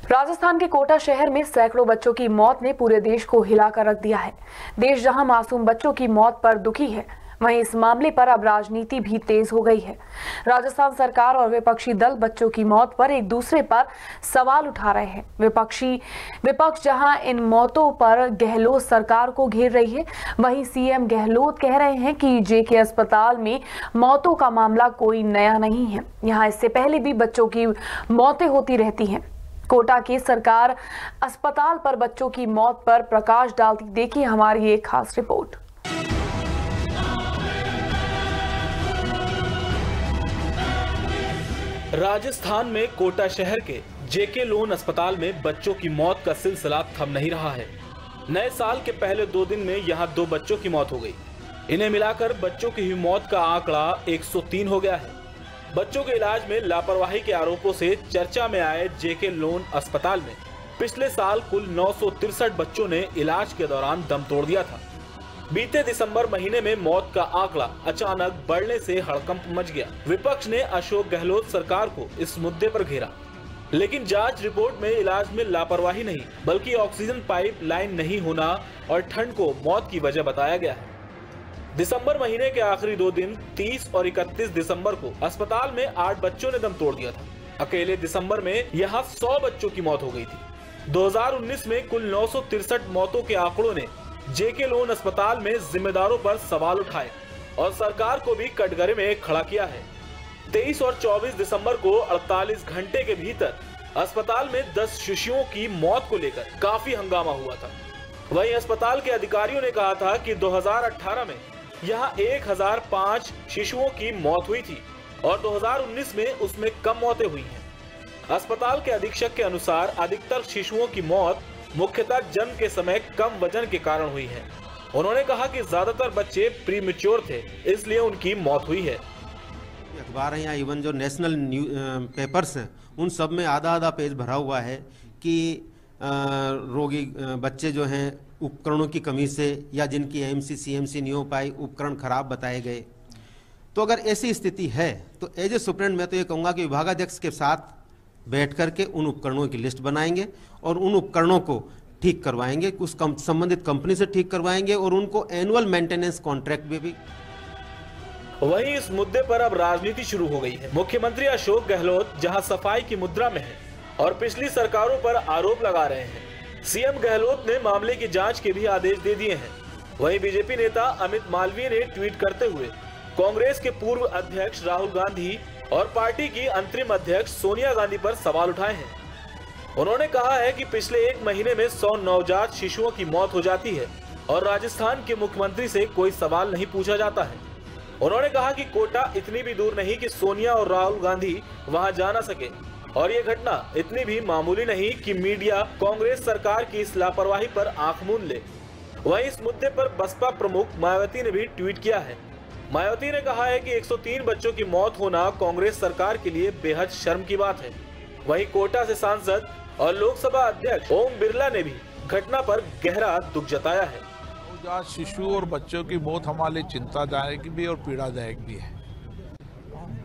राजस्थान के कोटा शहर में सैकड़ों बच्चों की मौत ने पूरे देश को हिलाकर रख दिया है। देश जहां मासूम बच्चों की मौत पर दुखी है, वहीं इस मामले पर अब राजनीति भी तेज हो गई है। राजस्थान सरकार और विपक्षी दल बच्चों की मौत पर एक दूसरे पर सवाल उठा रहे हैं। विपक्ष जहां इन मौतों पर गहलोत सरकार को घेर रही है, वहीं सीएम गहलोत कह रहे हैं कि जेके अस्पताल में मौतों का मामला कोई नया नहीं है। यहां इससे पहले भी बच्चों की मौतें होती रहती हैं। कोटा की सरकार अस्पताल पर बच्चों की मौत पर प्रकाश डालती, देखिए हमारी एक खास रिपोर्ट। राजस्थान में कोटा शहर के जेके लोन अस्पताल में बच्चों की मौत का सिलसिला थम नहीं रहा है। नए साल के पहले 2 दिन में यहां 2 बच्चों की मौत हो गई। इन्हें मिलाकर बच्चों की हुई मौत का आंकड़ा 103 हो गया है। बच्चों के इलाज में लापरवाही के आरोपों से चर्चा में आए जेके लोन अस्पताल में पिछले साल कुल 963 बच्चों ने इलाज के दौरान दम तोड़ दिया था। बीते दिसंबर महीने में मौत का आंकड़ा अचानक बढ़ने से हड़कंप मच गया। विपक्ष ने अशोक गहलोत सरकार को इस मुद्दे पर घेरा, लेकिन जांच रिपोर्ट में इलाज में लापरवाही नहीं बल्कि ऑक्सीजन पाइप लाइन नहीं होना और ठंड को मौत की वजह बताया गया है। दिसंबर महीने के आखिरी 2 दिन 30 और 31 दिसंबर को अस्पताल में 8 बच्चों ने दम तोड़ दिया था। अकेले दिसंबर में यहाँ 100 बच्चों की मौत हो गई थी। 2019 में कुल 963 मौतों के आंकड़ों ने जेके लोन अस्पताल में जिम्मेदारों पर सवाल उठाए और सरकार को भी कटघरे में खड़ा किया है। 23 और 24 दिसंबर को 48 घंटे के भीतर अस्पताल में 10 शिशुओं की मौत को लेकर काफी हंगामा हुआ था। वहीं अस्पताल के अधिकारियों ने कहा था कि 2018 में यहाँ 1005 शिशुओं की मौत हुई थी और 2019 में उसमें कम मौतें हुई हैं। अस्पताल के अधीक्षक के अनुसार अधिकतर शिशुओं की मौत मुख्यतः जन्म के समय कम वजन के कारण हुई है। उन्होंने कहा कि ज्यादातर बच्चे प्रीमेच्योर थे, इसलिए उनकी मौत हुई है। अखबार है या इवन जो नेशनल पेपर्स हैं उन सब में आधा पेज भरा हुआ है कि रोगी बच्चे जो हैं उपकरणों की कमी से या जिनकी एएमसी सीएमसी नहीं हो पाई, उपकरण खराब बताए गए। तो अगर ऐसी स्थिति है तो एज ए सुप्रेंट मैं तो ये कहूँगा कि विभागाध्यक्ष के साथ बैठ करके उन उपकरणों की लिस्ट बनाएंगे और उन उपकरणों को ठीक करवाएंगे, उस संबंधित कंपनी से ठीक करवाएंगे और उनको एनुअल मेंटेनेंस कॉन्ट्रैक्ट में भी। वहीं इस मुद्दे पर अब राजनीति शुरू हो गई है। मुख्यमंत्री अशोक गहलोत जहां सफाई की मुद्रा में है और पिछली सरकारों पर आरोप लगा रहे हैं, सीएम गहलोत ने मामले की जांच के भी आदेश दे दिए हैं। वहीं बीजेपी नेता अमित मालवीय ने ट्वीट करते हुए कांग्रेस के पूर्व अध्यक्ष राहुल गांधी और पार्टी की अंतरिम अध्यक्ष सोनिया गांधी पर सवाल उठाए हैं। उन्होंने कहा है कि पिछले 1 महीने में 100 नवजात शिशुओं की मौत हो जाती है और राजस्थान के मुख्यमंत्री से कोई सवाल नहीं पूछा जाता है। उन्होंने कहा कि कोटा इतनी भी दूर नहीं कि सोनिया और राहुल गांधी वहां जा न सके और ये घटना इतनी भी मामूली नहीं कि मीडिया कांग्रेस सरकार की इस लापरवाही पर आंख मूंद ले। वहीं इस मुद्दे पर बसपा प्रमुख मायावती ने भी ट्वीट किया है। मायावती ने कहा है कि 103 बच्चों की मौत होना कांग्रेस सरकार के लिए बेहद शर्म की बात है। वहीं कोटा से सांसद और लोकसभा अध्यक्ष ओम बिरला ने भी घटना पर गहरा दुख जताया है। नवजात शिशु और बच्चों की मौत हमारे लिए चिंतादायक भी और पीड़ादायक भी है।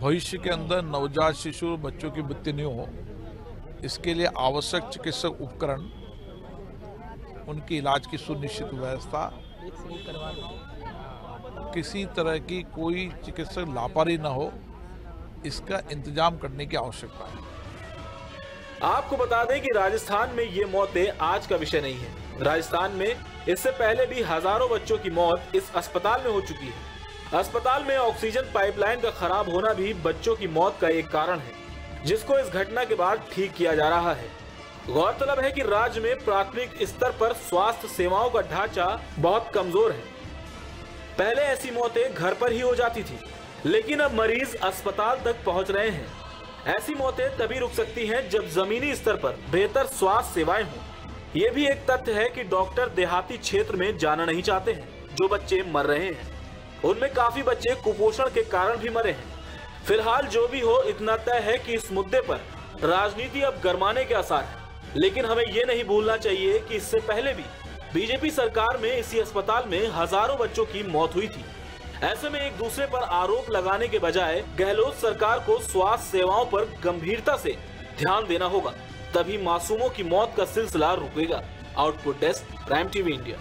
भविष्य के अंदर नवजात शिशु और बच्चों की मृत्यु नहीं हो, इसके लिए आवश्यक चिकित्सक उपकरण, उनकी इलाज की सुनिश्चित व्यवस्था, किसी तरह की कोई चिकित्सक लापरवाही न हो, इसका इंतजाम करने की आवश्यकता है। आपको बता दें कि राजस्थान में ये मौतें आज का विषय नहीं है। राजस्थान में इससे पहले भी हजारों बच्चों की मौत इस अस्पताल में हो चुकी है। अस्पताल में ऑक्सीजन पाइपलाइन का खराब होना भी बच्चों की मौत का एक कारण है, जिसको इस घटना के बाद ठीक किया जा रहा है। गौरतलब है कि राज्य में प्राथमिक स्तर पर स्वास्थ्य सेवाओं का ढांचा बहुत कमजोर है। पहले ऐसी मौतें घर पर ही हो जाती थी, लेकिन अब मरीज अस्पताल तक पहुंच रहे हैं। ऐसी मौतें तभी रुक सकती हैं जब जमीनी स्तर पर बेहतर स्वास्थ्य सेवाएं हों। ये भी एक तथ्य है कि डॉक्टर देहाती क्षेत्र में जाना नहीं चाहते हैं। जो बच्चे मर रहे हैं उनमें काफी बच्चे कुपोषण के कारण भी मरे हैं। फिलहाल जो भी हो, इतना तय है कि इस मुद्दे पर राजनीति अब गरमाने के आसार है। लेकिन हमें ये नहीं भूलना चाहिए कि इससे पहले भी बीजेपी सरकार में इसी अस्पताल में हजारों बच्चों की मौत हुई थी। ऐसे में एक दूसरे पर आरोप लगाने के बजाय गहलोत सरकार को स्वास्थ्य सेवाओं पर गंभीरता से ध्यान देना होगा। तभी मासूमों की मौत का सिलसिला रुकेगा। Output desk, prime TV India.